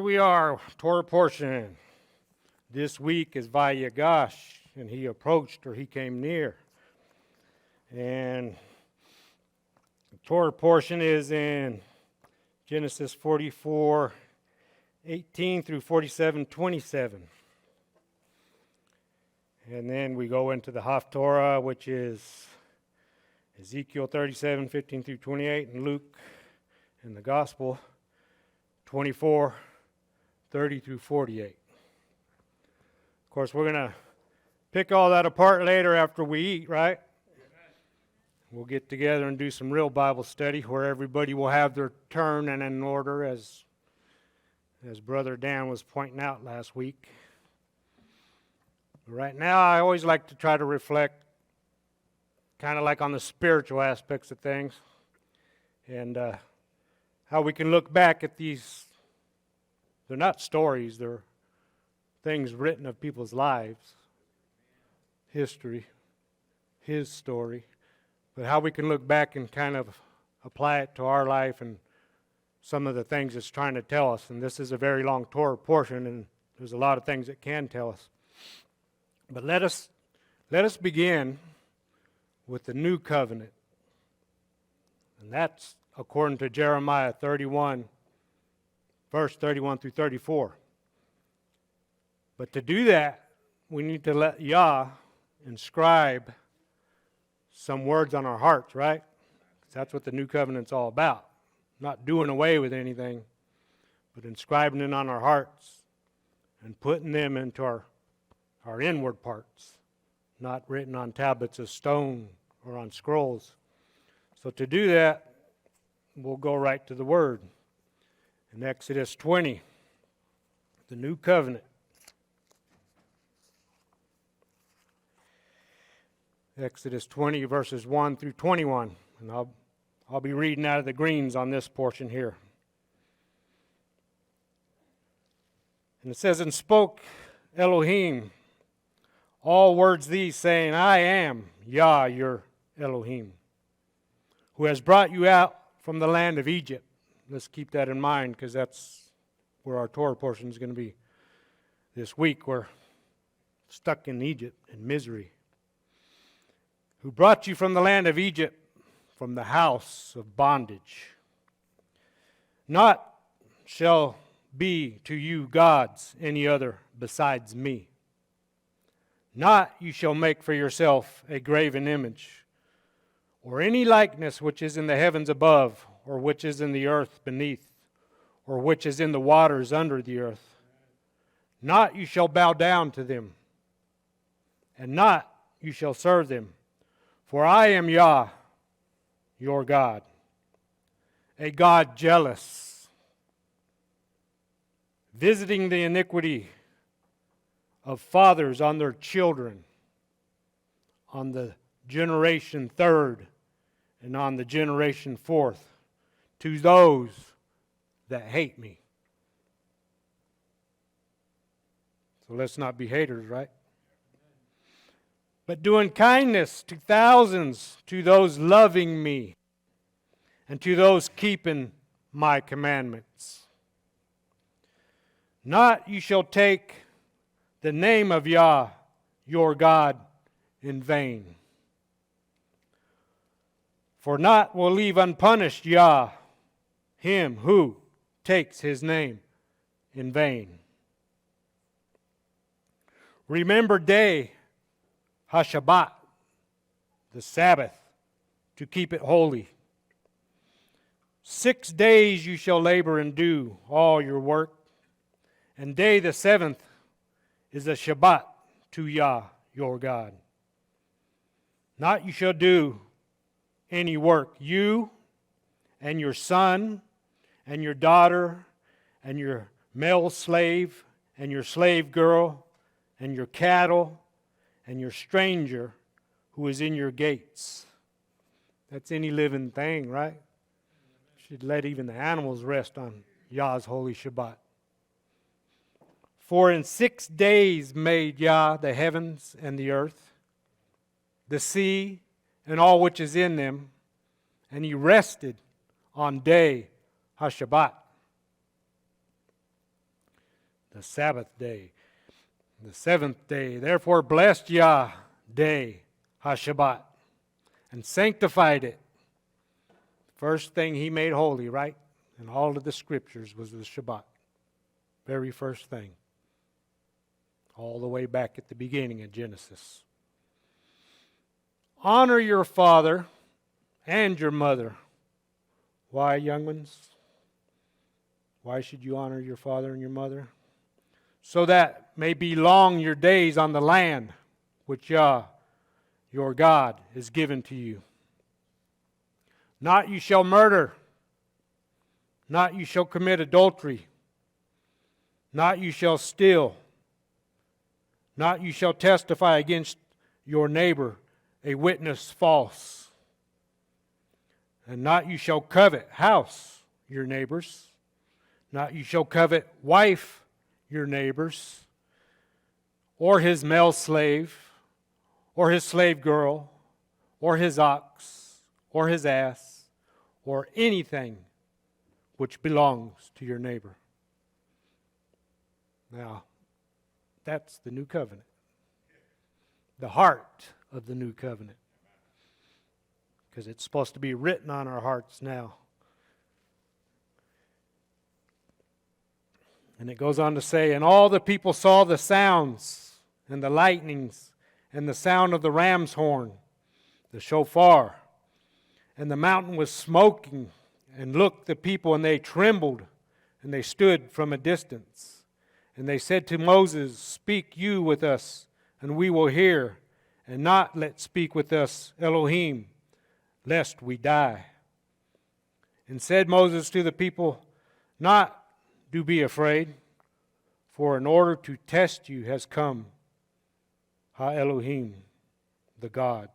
we are, Torah portion. This week is Vayigash, and he approached, or he came near. And the Torah portion is in Genesis 44:18 through 47:27. And then we go into the Haftorah, which is Ezekiel 37:15 through 28, and Luke in the Gospel 24:30 through 48. Of course, we're going to pick all that apart later after we eat, right? We'll get together and do some real Bible study where everybody will have their turn and in order, as Brother Dan was pointing out last week. Right now, I always like to try to reflect kind of like on the spiritual aspects of things and how we can look back at these. They're not stories, they're things written of people's lives, history, his story, but how we can look back and kind of apply it to our life and some of the things it's trying to tell us. And this is a very long Torah portion, and there's a lot of things it can tell us. But let us begin with the new covenant. And that's according to Jeremiah 31, verse 31 through 34. But to do that, we need to let Yah inscribe some words on our hearts, right? That's what the new covenant's all about. Not doing away with anything, but inscribing it on our hearts and putting them into our inward parts, not written on tablets of stone or on scrolls. So to do that, we'll go right to the Word. In Exodus 20, the new covenant. Exodus 20, verses 1 through 21. And I'll be reading out of the greens on this portion here. And it says, "And spoke Elohim all words these, saying, I am Yah, your Elohim, who has brought you out from the land of Egypt." Let's keep that in mind, because that's where our Torah portion is going to be this week. We're stuck in Egypt in misery. "Who brought you from the land of Egypt, from the house of bondage. Not shall be to you gods any other besides me. Not you shall make for yourself a graven image, or any likeness which is in the heavens above, or which is in the earth beneath, or which is in the waters under the earth. Not you shall bow down to them, and not you shall serve them. For I am Yah, your God, a God jealous, visiting the iniquity of fathers on their children, on the generation third, and on the generation fourth, to those that hate me." So let's not be haters, right? "But doing kindness to thousands, to those loving me, and to those keeping my commandments. Not you shall take the name of Yah, your God, in vain. For not will leave unpunished Yah, him who takes his name in vain. Remember day, HaShabbat, the Sabbath, to keep it holy. 6 days you shall labor and do all your work, and day the seventh is a Shabbat to Yah, your God. Not you shall do any work, you and your son and your daughter and your male slave and your slave girl and your cattle and your stranger who is in your gates." That's any living thing, right? Should let even the animals rest on Yah's holy Shabbat. "For in 6 days made Yah the heavens and the earth, the sea, and all which is in them, and he rested on day HaShabbat. the Sabbath day, the seventh day. Therefore blessed Yah day, HaShabbat, and sanctified it. First thing he made holy, right? In all of the scriptures was the Shabbat. Very first thing. All the way back at the beginning of Genesis. Honor your father and your mother. Why, young ones? Why should you honor your father and your mother? So that may be long your days on the land which Yah, your God, is given to you. Not you shall murder. Not you shall commit adultery. Not you shall steal. Not you shall testify against your neighbor, a witness false. And not you shall covet house, your neighbors. Not you shall covet wife, your neighbors, or his male slave, or his slave girl, or his ox, or his ass, or anything which belongs to your neighbor. Now, that's the new covenant. The heart of the new covenant. Because it's supposed to be written on our hearts now. And it goes on to say, and all the people saw the sounds and the lightnings and the sound of the ram's horn, the shofar, and the mountain was smoking, and looked the people, and they trembled, and they stood from a distance. And they said to Moses, speak you with us, and we will hear, and not let speak with us Elohim, lest we die. And said Moses to the people, not do be afraid, for in order to test you has come Ha-Elohim, the God.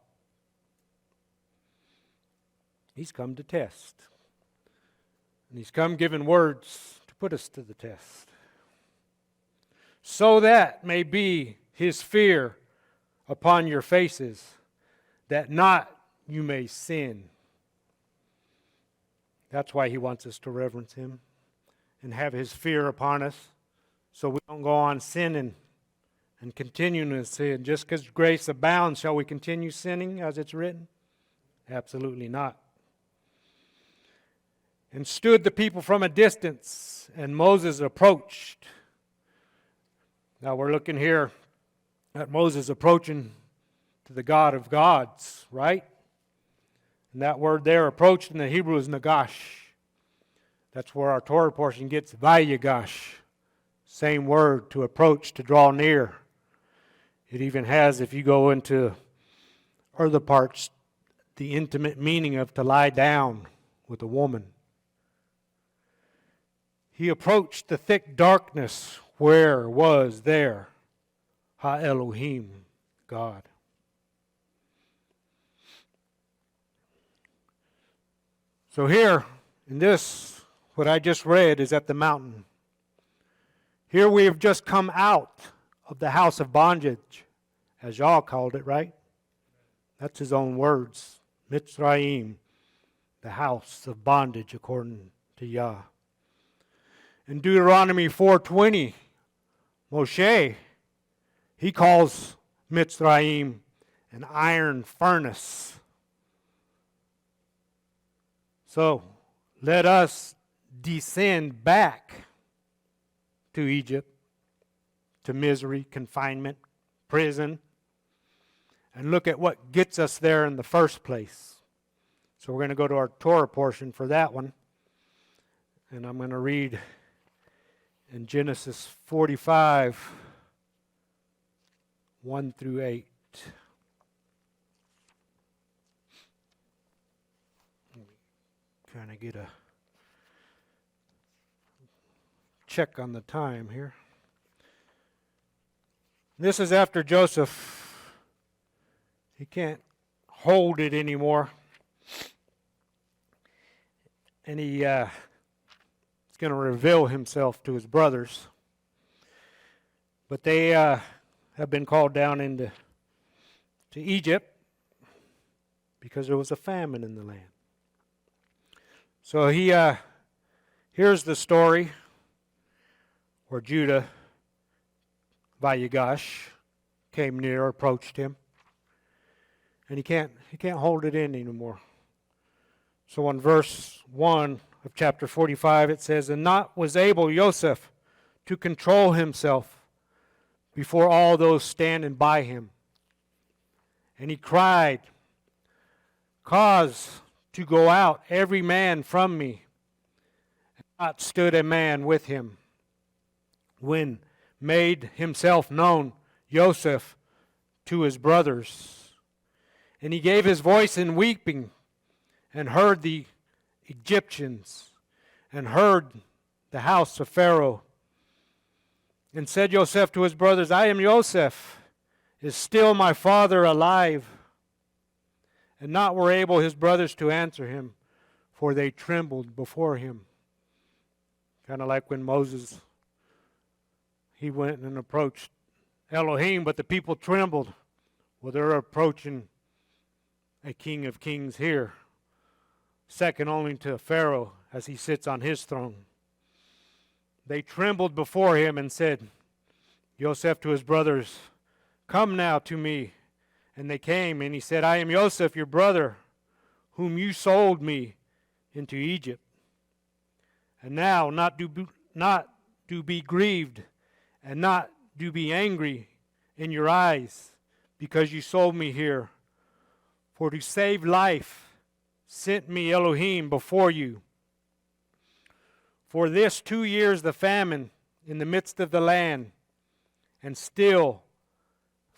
He's come to test. And he's come giving words to put us to the test. So that may be his fear upon your faces, that not you may sin. That's why he wants us to reverence him and have his fear upon us, so we don't go on sinning and continuing to sin. Just because grace abounds, shall we continue sinning as it's written? Absolutely not. And stood the people from a distance, and Moses approached. Now we're looking here at Moses approaching to the God of gods, right? And that word there, approached, in the Hebrew is nagash. That's where our Torah portion gets Vayigash. Same word, to approach, to draw near. It even has, if you go into other parts, the intimate meaning of to lie down with a woman. He approached the thick darkness where was there Ha-Elohim, God. So here, in this, what I just read is at the mountain. Here we have just come out of the house of bondage, as Yah called it, right? That's his own words. Mitzrayim, the house of bondage, according to Yah. In Deuteronomy 4:20, Moshe, he calls Mitzrayim an iron furnace. So, let us descend back to Egypt, to misery, confinement, prison, and look at what gets us there in the first place. So we're going to go to our Torah portion for that one. And I'm going to read in Genesis 45, 1 through 8. Trying to get a check on the time here. This is after Joseph. He can't hold it anymore. And he is going to reveal himself to his brothers. But they have been called down into Egypt because there was a famine in the land. So he here's the story where Judah Vayigash came near, approached him, and he can't hold it in anymore. So in verse 1 of chapter 45 it says, "And not was able Joseph to control himself before all those standing by him. And he cried, Cause to go out every man from me. And not stood a man with him. When made himself known Joseph to his brothers. And he gave his voice in weeping, and heard the Egyptians, and heard the house of Pharaoh. And said Joseph to his brothers, I am Joseph. Is still my father alive? And not were able his brothers to answer him, for they trembled before him." Kind of like when Moses, he went and approached Elohim, but the people trembled. Well, they're approaching a King of Kings here, second only to Pharaoh as he sits on his throne. They trembled before him and said, Joseph to his brothers, Come now to me. And they came, and he said, I am Joseph, your brother, whom you sold me into Egypt. And now not do be grieved, and not do be angry in your eyes, because you sold me here. For to save life sent me Elohim before you. For this 2 years the famine in the midst of the land, and still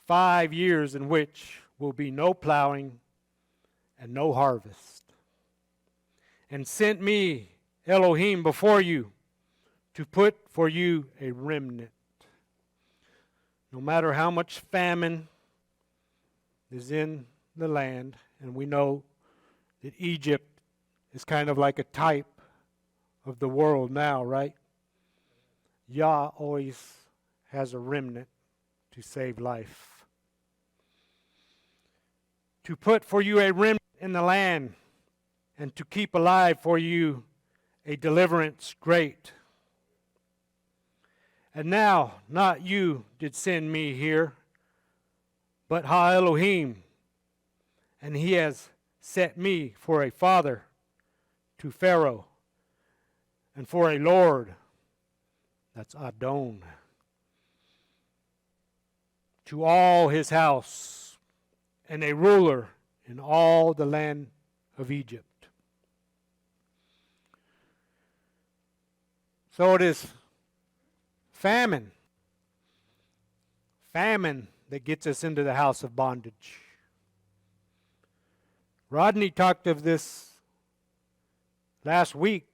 5 years in which will be no plowing and no harvest. And sent me Elohim before you to put for you a remnant. No matter how much famine is in the land, and we know that Egypt is kind of like a type of the world now, right? Yah always has a remnant to save life. To put for you a remnant in the land, and to keep alive for you a deliverance great. And now, not you did send me here, but Ha Elohim, and he has set me for a father to Pharaoh, and for a lord, that's Adon, to all his house, and a ruler in all the land of Egypt. So it is famine that gets us into the house of bondage. Rodney talked of this last week.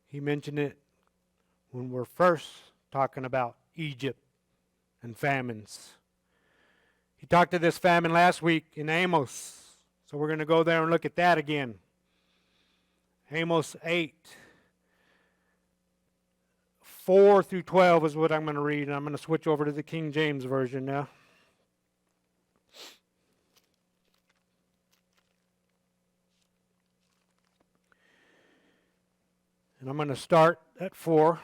He mentioned it when we're first talking about Egypt and famines. He talked of this famine last week in Amos. So we're going to go there and look at that again. Amos 8, 4 through 12 is what I'm going to read. And I'm going to switch over to the King James Version now. And I'm going to start at 4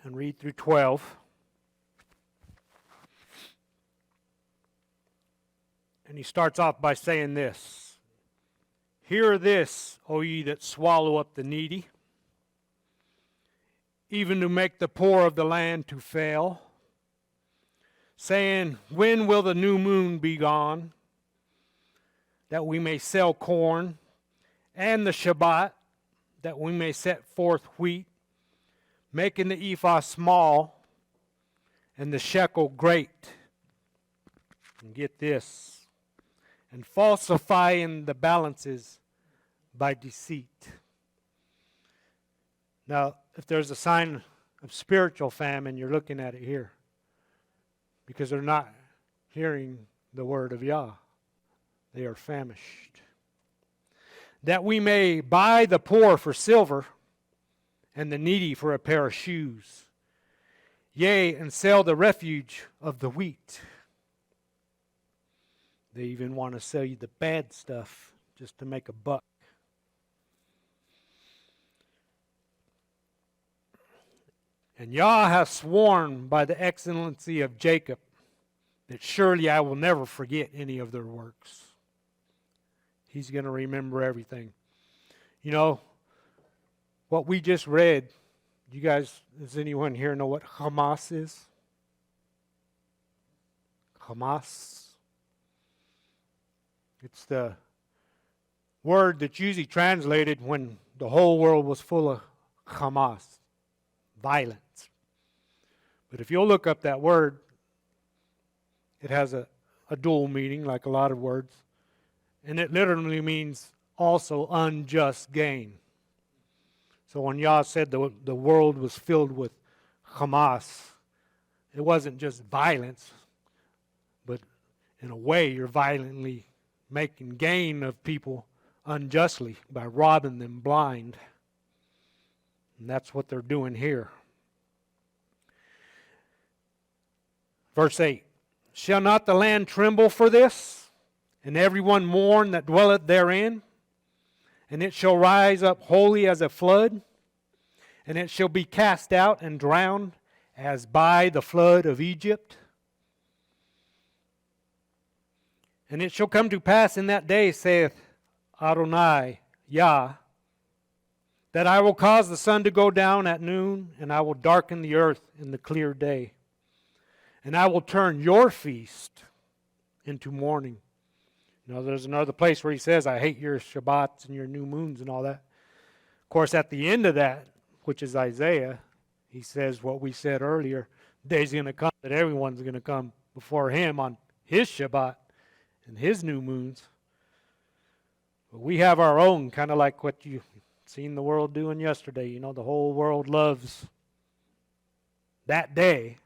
and read through 12. And he starts off by saying this, Hear this, O ye that swallow up the needy, even to make the poor of the land to fail, saying, When will the new moon be gone, that we may sell corn, and the Shabbat, that we may set forth wheat, making the ephah small, and the shekel great. And get this, and falsifying the balances by deceit. Now, if there's a sign of spiritual famine, you're looking at it here. Because they're not hearing the word of Yah. They are famished. That we may buy the poor for silver, and the needy for a pair of shoes. Yea, and sell the refuge of the wheat. They even want to sell you the bad stuff just to make a buck. And Yah hath sworn by the excellency of Jacob that surely I will never forget any of their works. He's going to remember everything. You know, what we just read, you guys, does anyone here know what Hamas is? Hamas. It's the word that's usually translated when the whole world was full of Hamas, violence. But if you'll look up that word, it has a dual meaning, like a lot of words. And it literally means also unjust gain. So when Yah said the world was filled with Hamas, it wasn't just violence, but in a way you're violently making gain of people unjustly by robbing them blind. And that's what they're doing here. Verse 8, shall not the land tremble for this, and everyone mourn that dwelleth therein? And it shall rise up wholly as a flood, and it shall be cast out and drowned as by the flood of Egypt. And it shall come to pass in that day, saith Adonai, Yah, that I will cause the sun to go down at noon, and I will darken the earth in the clear day. And I will turn your feast into mourning. You know, there's another place where he says, I hate your Shabbats and your new moons and all that. Of course, at the end of that, which is Isaiah, he says what we said earlier, day's going to come that everyone's going to come before him on his Shabbat and his new moons. But we have our own, kind of like what you seen the world doing yesterday. You know, the whole world loves that day.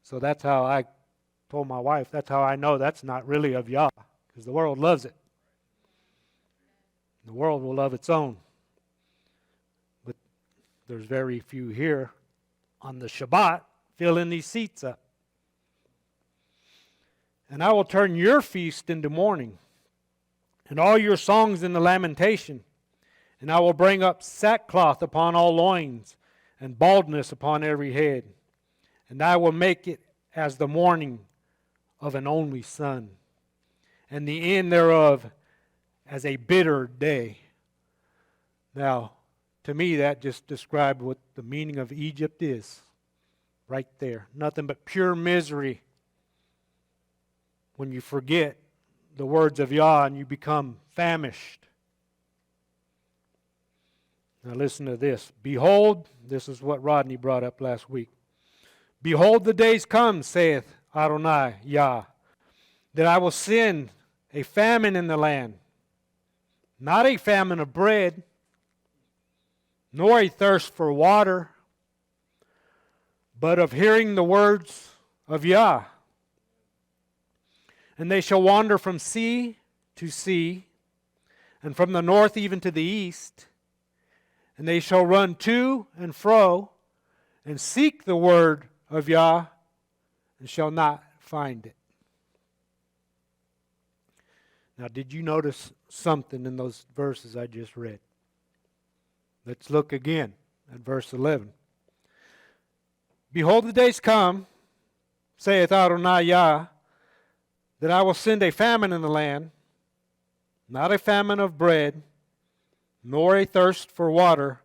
So that's how I told my wife, that's how I know that's not really of Yah, because the world loves it. The world will love its own. But there's very few here on the Shabbat filling these seats up. And I will turn your feast into mourning, and all your songs into lamentation. And I will bring up sackcloth upon all loins, and baldness upon every head. And I will make it as the mourning of an only son, and the end thereof as a bitter day. Now, to me, that just described what the meaning of Egypt is. Right there. Nothing but pure misery when you forget the words of Yah and you become famished. Now listen to this. Behold, this is what Rodney brought up last week. Behold, the days come, saith Adonai, Yah, that I will send a famine in the land, not a famine of bread, nor a thirst for water, but of hearing the words of Yah. And they shall wander from sea to sea, and from the north even to the east, and they shall run to and fro, and seek the word of Yah, and shall not find it. Now, did you notice something in those verses I just read? Let's look again at verse 11. Behold, the days come, saith Adonai Yah, that I will send a famine in the land, not a famine of bread, nor a thirst for water,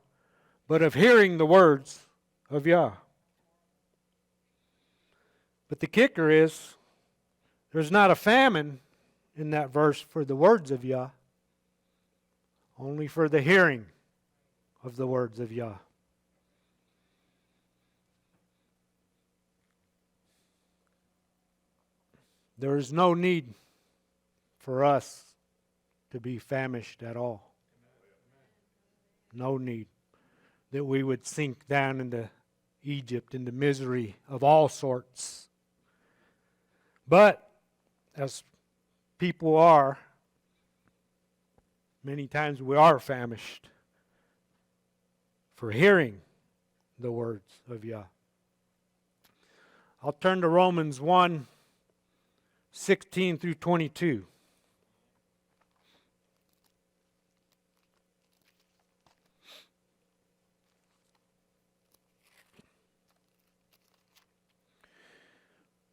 but of hearing the words of Yah. But the kicker is, there's not a famine in that verse for the words of Yah, only for the hearing of the words of Yah. There is no need for us to be famished at all. No need that we would sink down into Egypt, into misery of all sorts. But, as people are, many times we are famished for hearing the words of Yah. I'll turn to Romans 1, 16 through 22.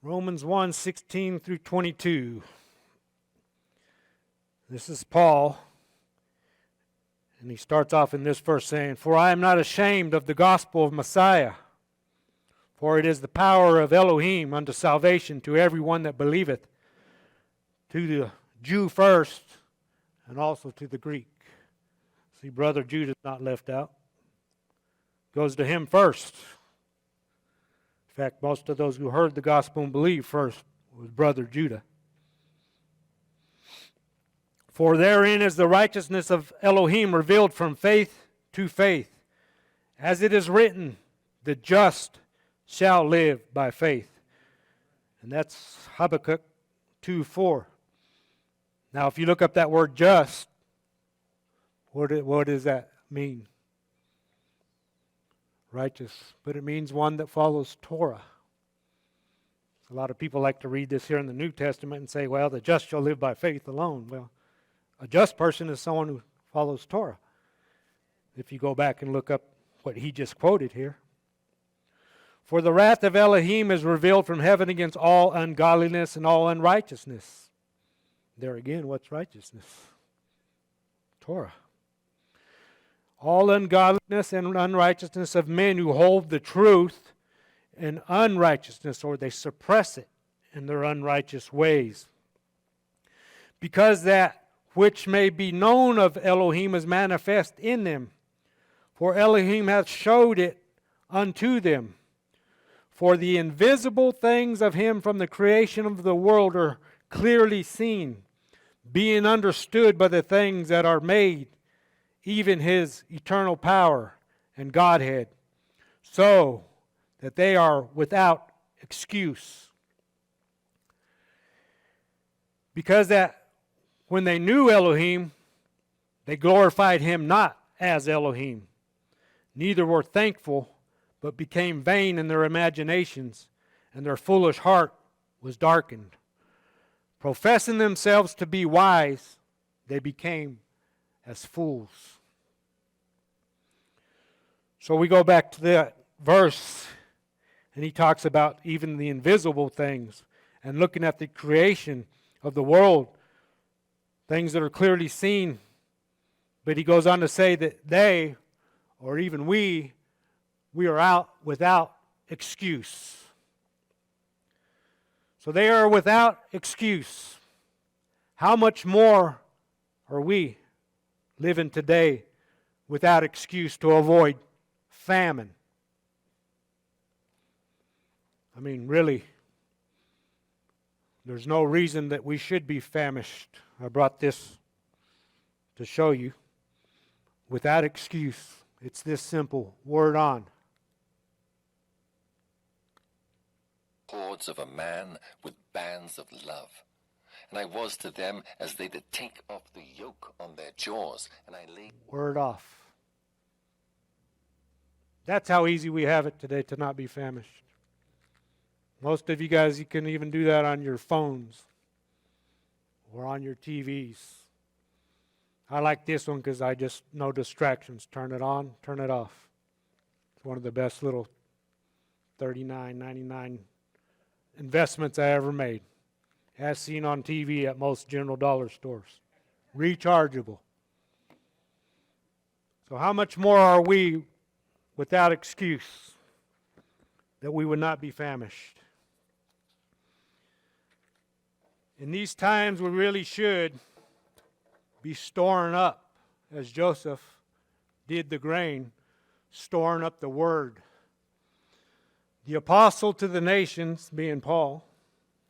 Romans 1:16 through 22. This is Paul, and he starts off in this verse saying, "For I am not ashamed of the gospel of Messiah, for it is the power of Elohim unto salvation to everyone that believeth, to the Jew first, and also to the Greek." See, brother Judah is not left out. Goes to him first. In fact, most of those who heard the gospel and believed first was brother Judah. "For therein is the righteousness of Elohim revealed from faith to faith. As it is written, the just shall live by faith." And that's Habakkuk 2:4. Now, if you look up that word just, what does that mean? Righteous. But it means one that follows Torah. A lot of people like to read this here in the New Testament and say, well, the just shall live by faith alone. Well, a just person is someone who follows Torah. If you go back and look up what he just quoted here. "For the wrath of Elohim is revealed from heaven against all ungodliness and all unrighteousness." There again, what's righteousness? Torah. "All ungodliness and unrighteousness of men who hold the truth in unrighteousness," or they suppress it in their unrighteous ways. "Because that which may be known of Elohim is manifest in them. For Elohim hath showed it unto them. For the invisible things of him from the creation of the world are clearly seen, being understood by the things that are made, even his eternal power and Godhead, so that they are without excuse. Because that when they knew Elohim, they glorified him not as Elohim, neither were thankful, but became vain in their imaginations, and their foolish heart was darkened. Professing themselves to be wise, they became as fools." So we go back to that verse, and he talks about even the invisible things, and looking at the creation of the world, things that are clearly seen. But he goes on to say that they, or even we are out without excuse. So they are without excuse. How much more are we living today without excuse to avoid famine? I mean, really, there's no reason that we should be famished. I brought this to show you. Without excuse. It's this simple. Word on. Cords of a man with bands of love. And I was to them as they that take off the yoke on their jaws, and I laid... Word off. That's how easy we have it today to not be famished. Most of you guys, you can even do that on your phones or on your TVs. I like this one because I just, no distractions. Turn it on, turn it off. It's one of the best little $39.99 investments I ever made. As seen on TV at most general dollar stores. Rechargeable. So how much more are we without excuse that we would not be famished? In these times we really should be storing up, as Joseph did the grain, storing up the word. The apostle to the nations, being Paul,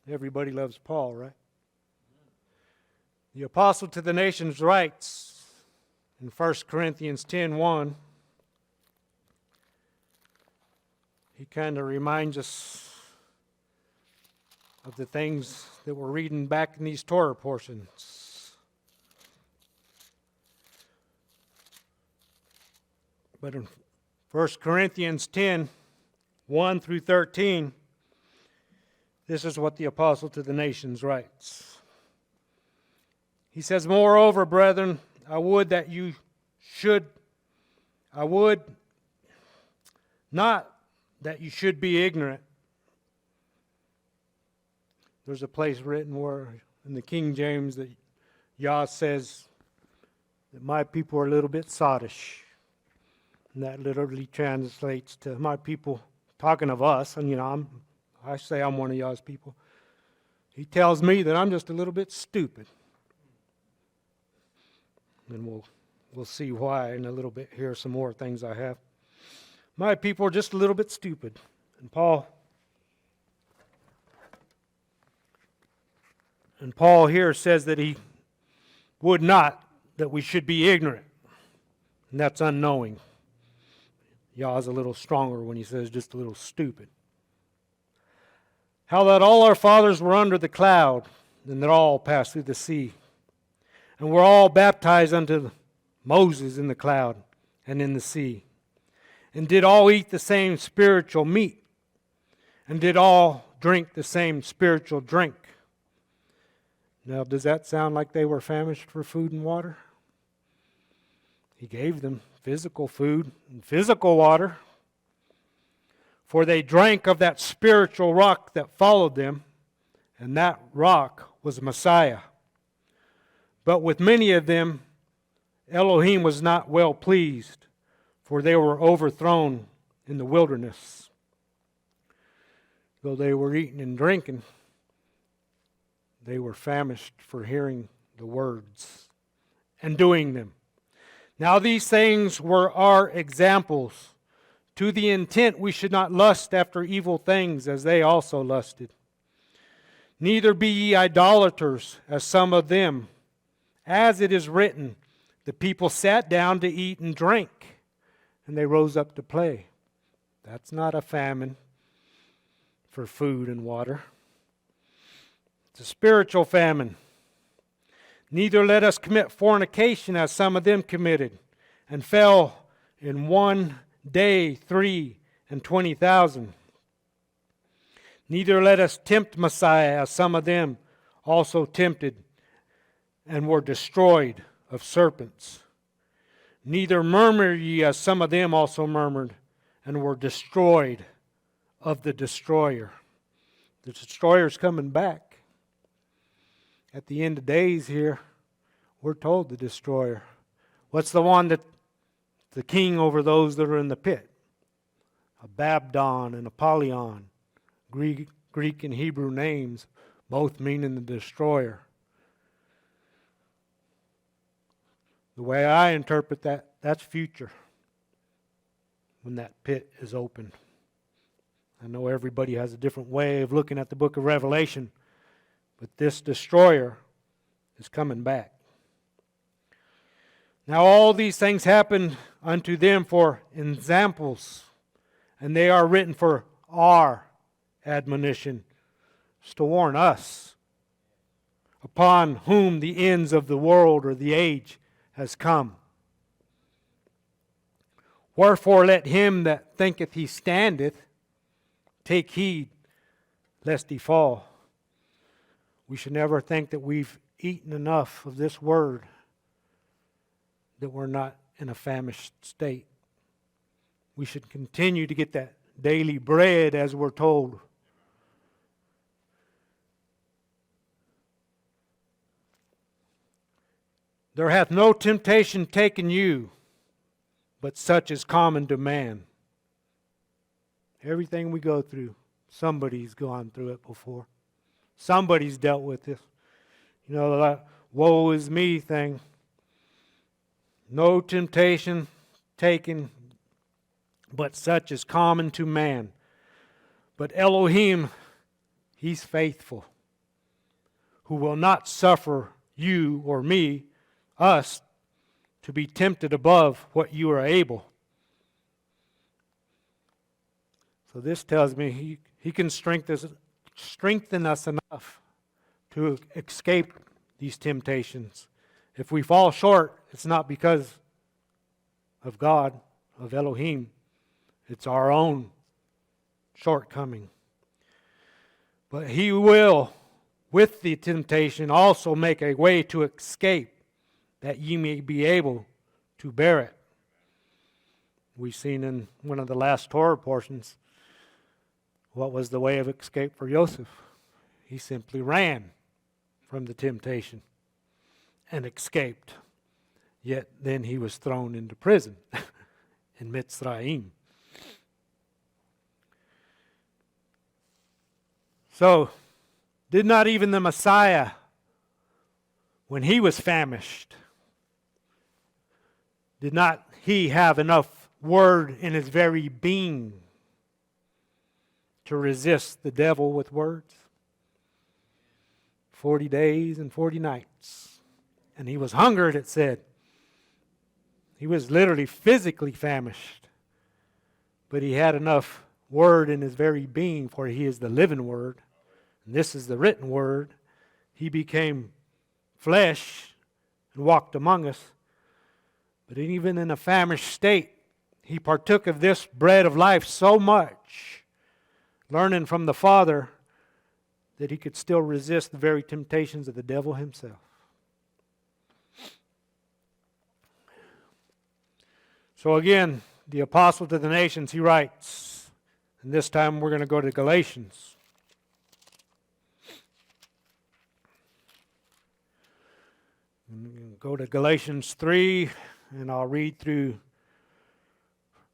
everybody loves Paul, right? The apostle to the nations writes in 1 Corinthians 10:1, he kind of reminds us of the things that we're reading back in these Torah portions. But in 1 Corinthians 10:1 through 13, this is what the apostle to the nations writes. He says, "Moreover, brethren, I would not that you should be ignorant, there's a place written where in the King James that Yah says that my people are a little bit sottish. And that literally translates to my people, talking of us, and I say I'm one of Yah's people. He tells me that I'm just a little bit stupid. And we'll see why in a little bit. Here are some more things I have. My people are just a little bit stupid. And Paul here says that he would not that we should be ignorant. And that's unknowing. Yah's a little stronger when he says just a little stupid. How that all our fathers were under the cloud, and that all passed through the sea. And were all baptized unto Moses in the cloud and in the sea. And did all eat the same spiritual meat. And did all drink the same spiritual drink. Now, does that sound like they were famished for food and water? He gave them physical food and physical water. For they drank of that spiritual rock that followed them, and that rock was Messiah. But with many of them, Elohim was not well pleased, for they were overthrown in the wilderness. Though they were eating and drinking, they were famished for hearing the words and doing them. Now these things were our examples, to the intent we should not lust after evil things as they also lusted. Neither be ye idolaters as some of them. As it is written, the people sat down to eat and drink, and they rose up to play. That's not a famine for food and water. It's a spiritual famine. Neither let us commit fornication as some of them committed, and fell in one day 23,000. Neither let us tempt Messiah as some of them also tempted, and were destroyed of serpents. Neither murmur ye as some of them also murmured, and were destroyed of the destroyer. The destroyer's coming back. At the end of days here, we're told the destroyer. What's the one that the king over those that are in the pit? Abaddon and Apollyon, Greek and Hebrew names, both meaning the destroyer. The way I interpret that, that's future, when that pit is opened. I know everybody has a different way of looking at the book of Revelation, but this destroyer is coming back. Now all these things happened unto them for examples, and they are written for our admonition, it's to warn us, upon whom the ends of the world or the age has come. Wherefore let him that thinketh he standeth take heed lest he fall. We should never think that we've eaten enough of this word that we're not in a famished state. We should continue to get that daily bread as we're told. There hath no temptation taken you, but such is common to man. Everything we go through, somebody's gone through it before. Somebody's dealt with this. You know, that woe is me thing. No temptation taken, but such is common to man. But Elohim, He's faithful, who will not suffer you or me, us, to be tempted above what you are able. So this tells me He can strengthen us enough to escape these temptations. If we fall short, it's not because of God, of Elohim. It's our own shortcoming. But He will, with the temptation, also make a way to escape, that ye may be able to bear it. We've seen in one of the last Torah portions, what was the way of escape for Joseph? He simply ran from the temptation and escaped. Yet then he was thrown into prison in Mitzrayim. So, did not even the Messiah, when he was famished, did not he have enough word in his very being to resist the devil with words? 40 days and 40 nights. And he was hungered, it said. He was literally physically famished. But he had enough word in his very being, for he is the living word. And this is the written word. He became flesh and walked among us. But even in a famished state, he partook of this bread of life so much, learning from the Father, that he could still resist the very temptations of the devil himself. So again, the apostle to the nations, he writes, and this time we're going to go to Galatians. Go to Galatians 3, and I'll read through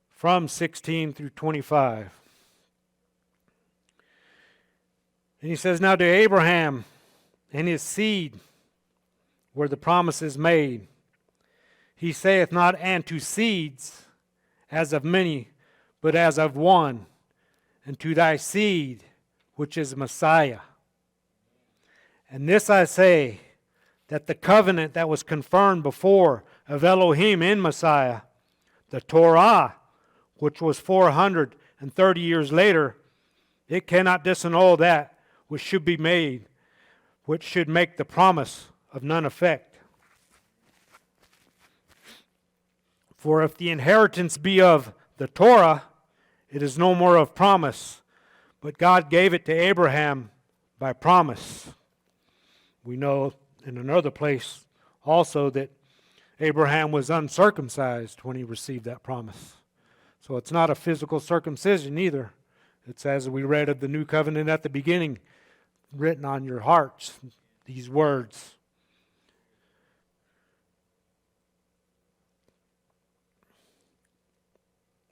from 16 through 25. And he says, Now to Abraham and his seed were the promises made. He saith not, and to seeds, as of many, but as of one, and to thy seed, which is Messiah. And this I say, that the covenant that was confirmed before of Elohim in Messiah, the Torah, which was 430 years later, it cannot disannul that which should be made, which should make the promise of none effect. For if the inheritance be of the Torah, it is no more of promise, but God gave it to Abraham by promise. We know in another place also that Abraham was uncircumcised when he received that promise. So it's not a physical circumcision either. It's as we read of the new covenant at the beginning, written on your hearts, these words.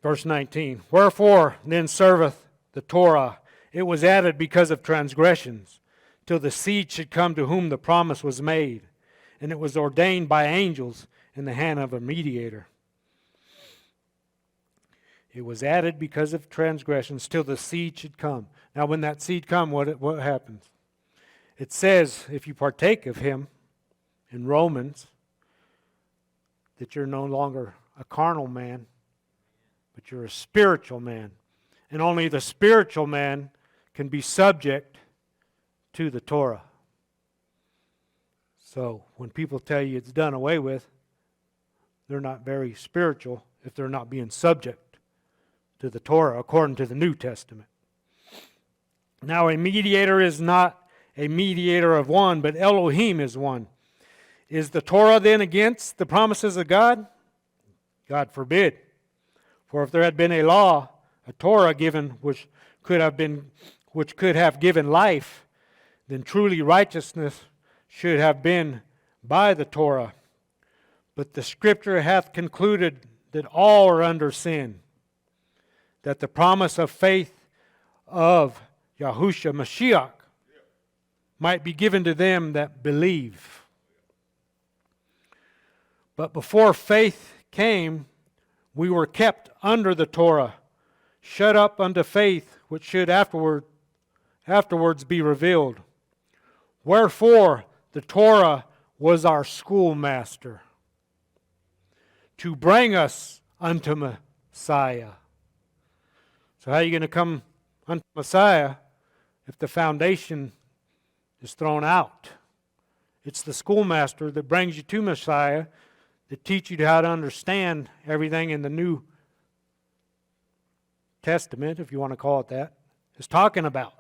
Verse 19, Wherefore then serveth the Torah? It was added because of transgressions, till the seed should come to whom the promise was made. And it was ordained by angels in the hand of a mediator. It was added because of transgressions till the seed should come. Now when that seed comes, what happens? It says, if you partake of him, in Romans, that you're no longer a carnal man, but you're a spiritual man. And only the spiritual man can be subject to the Torah. So when people tell you it's done away with, they're not very spiritual if they're not being subject to the Torah according to the New Testament. Now a mediator is not a mediator of one, but Elohim is one. Is the Torah then against the promises of God? God forbid. For if there had been a law, a Torah given which could have given life, then truly righteousness should have been by the Torah. But the Scripture hath concluded that all are under sin, that the promise of faith of Yahushua Mashiach might be given to them that believe. But before faith came, we were kept under the Torah, shut up unto faith, which should afterwards be revealed. Wherefore the Torah was our schoolmaster, to bring us unto Messiah. So how are you going to come unto Messiah if the foundation is thrown out? It's the schoolmaster that brings you to Messiah, that teach you how to understand everything in the New Testament, if you want to call it that, is talking about.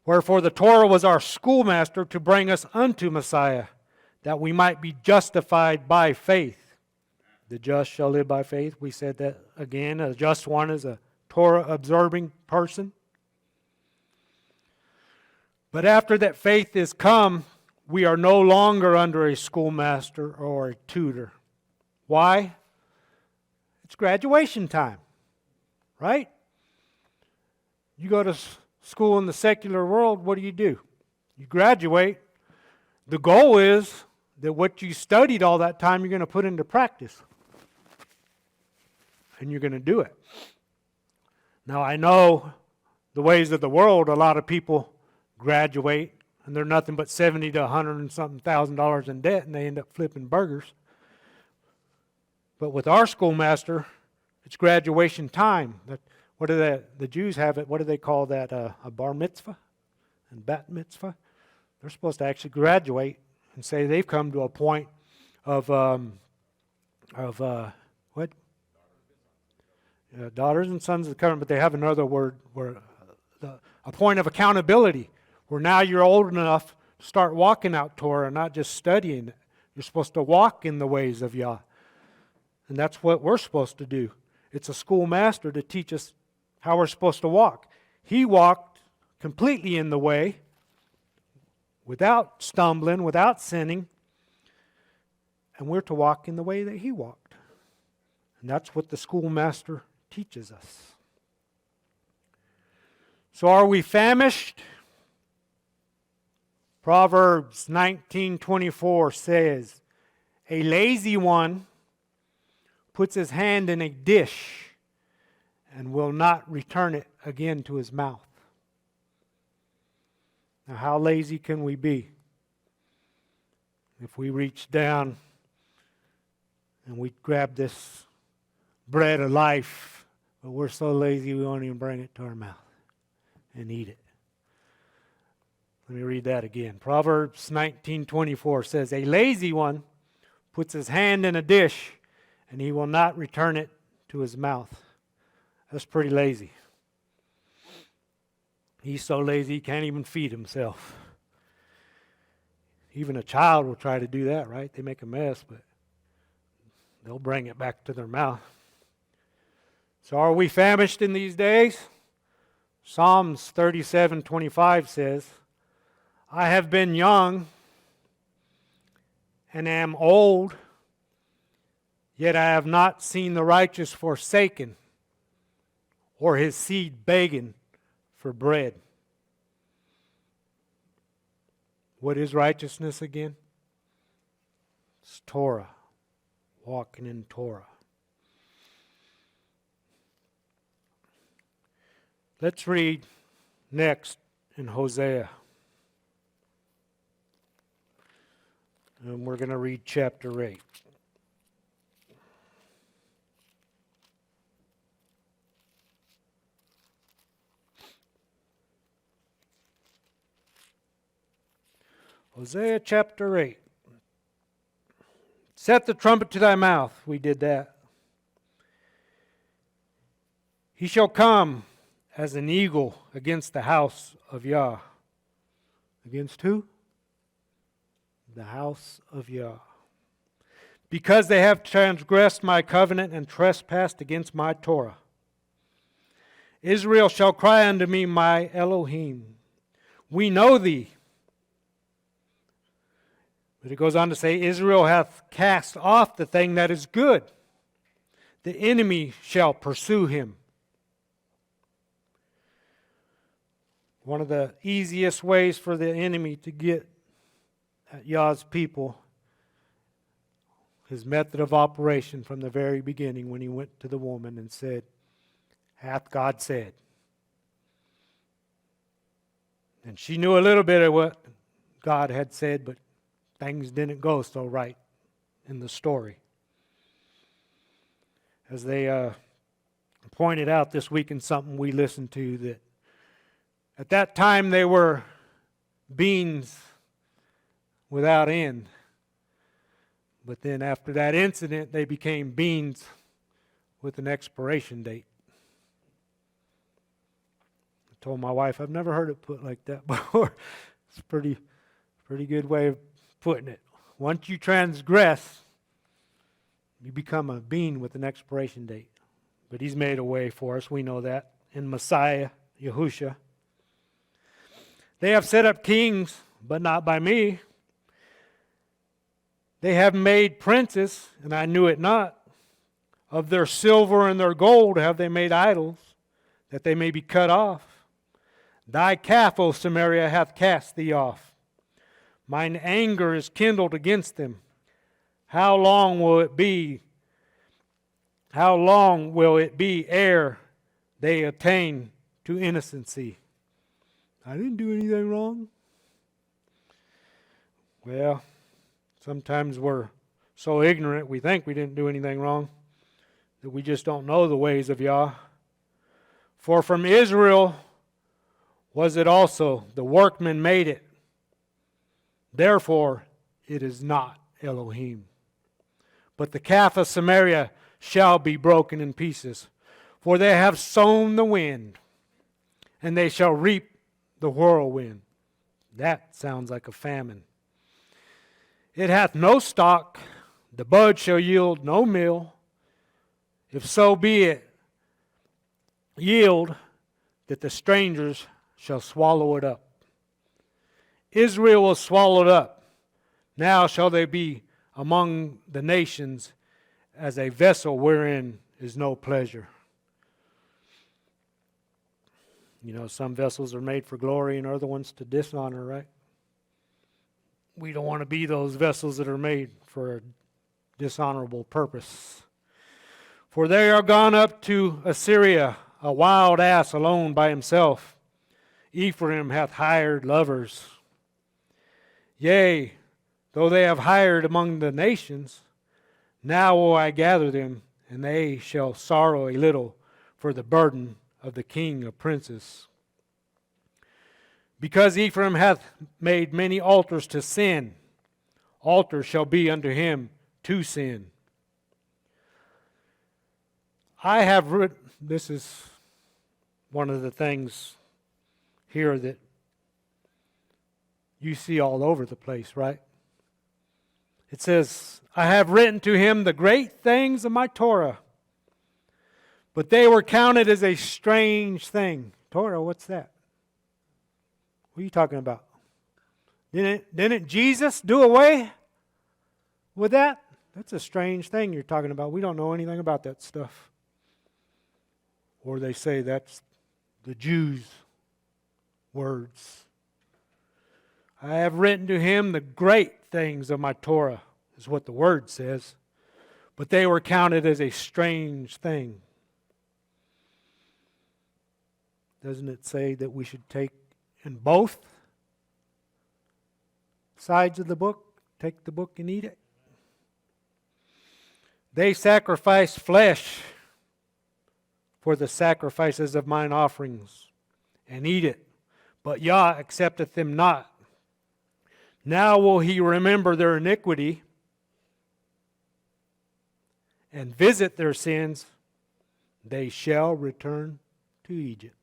Wherefore the Torah was our schoolmaster to bring us unto Messiah, that we might be justified by faith. The just shall live by faith. We said that again. A just one is a Torah-observing person. But after that faith is come, we are no longer under a schoolmaster or a tutor. Why? It's graduation time, right? You go to school in the secular world, what do? You graduate. The goal is that what you studied all that time, you're going to put into practice. And you're going to do it. Now, I know the ways of the world, a lot of people graduate and they're nothing but $70,000 to $100,000 and something $1,000 in debt, and they end up flipping burgers. But with our schoolmaster, it's graduation time. What do the Jews have it? What do they call that? A bar mitzvah and bat mitzvah. They're supposed to actually graduate and say they've come to a point of what? Daughters and sons of the covenant, but they have another word where a point of accountability, where now you're old enough to start walking out Torah, not just studying it. You're supposed to walk in the ways of Yah. And that's what we're supposed to do. It's a schoolmaster to teach us how we're supposed to walk. He walked completely in the way, without stumbling, without sinning, and we're to walk in the way that he walked. And that's what the schoolmaster teaches us. So are we famished? Proverbs 19:24 says, "A lazy one puts his hand in a dish and will not return it again to his mouth." Now, how lazy can we be? If we reach down and we grab this bread of life, but we're so lazy we won't even bring it to our mouth and eat it. Let me read that again. Proverbs 19:24 says, "A lazy one puts his hand in a dish, and he will not return it to his mouth." That's pretty lazy. He's so lazy he can't even feed himself. Even a child will try to do that, right? They make a mess, but they'll bring it back to their mouth. So are we famished in these days? Psalms 37:25 says, "I have been young and am old, yet I have not seen the righteous forsaken, or his seed begging for bread." What is righteousness again? It's Torah, walking in Torah. Let's read next in Hosea. And we're going to read chapter 8. Hosea chapter 8. Set the trumpet to thy mouth. We did that. He shall come as an eagle against the house of Yah. Against who? The house of Yah. Because they have transgressed my covenant and trespassed against my Torah. Israel shall cry unto me, my Elohim. We know thee. But it goes on to say, Israel hath cast off the thing that is good. The enemy shall pursue him. One of the easiest ways for the enemy to get at Yah's people, his method of operation from the very beginning when he went to the woman and said, "Hath God said?" And she knew a little bit of what God had said, but things didn't go so right in the story. As they pointed out this week in something we listened to, that at that time they were beans without end. But then after that incident, they became beans with an expiration date. I told my wife, I've never heard it put like that before. It's a pretty good way of putting it. Once you transgress, you become a bean with an expiration date. But he's made a way for us. We know that in Messiah, Yahushua. They have set up kings, but not by me. They have made princes, and I knew it not. Of their silver and their gold have they made idols, that they may be cut off. Thy calf, O Samaria, hath cast thee off. Mine anger is kindled against them. How long will it be? How long will it be ere they attain to innocency? I didn't do anything wrong. Well, sometimes we're so ignorant we think we didn't do anything wrong, that we just don't know the ways of Yah. For from Israel was it also, the workman made it. Therefore it is not Elohim. But the calf of Samaria shall be broken in pieces, for they have sown the wind, and they shall reap the whirlwind. That sounds like a famine. It hath no stock, the bud shall yield no meal. If so be it yield, that the strangers shall swallow it up. Israel was swallowed up. Now shall they be among the nations as a vessel wherein is no pleasure. You know, some vessels are made for glory and other ones to dishonor, right? We don't want to be those vessels that are made for a dishonorable purpose. For they are gone up to Assyria, a wild ass alone by himself. Ephraim hath hired lovers. Yea, though they have hired among the nations, now will I gather them, and they shall sorrow a little for the burden of the king of princes. Because Ephraim hath made many altars to sin, altars shall be unto him to sin. I have written, this is one of the things here that you see all over the place, right? It says, I have written to him the great things of my Torah, but they were counted as a strange thing. Torah, what's that? What are you talking about? Didn't Jesus do away with that? That's a strange thing you're talking about. We don't know anything about that stuff. Or they say that's the Jews' words. I have written to him the great things of my Torah, is what the word says. But they were counted as a strange thing. Doesn't it say that we should take in both sides of the book? Take the book and eat it? They sacrifice flesh for the sacrifices of mine offerings, and eat it. But Yah accepteth them not. Now will he remember their iniquity, and visit their sins. They shall return to Egypt.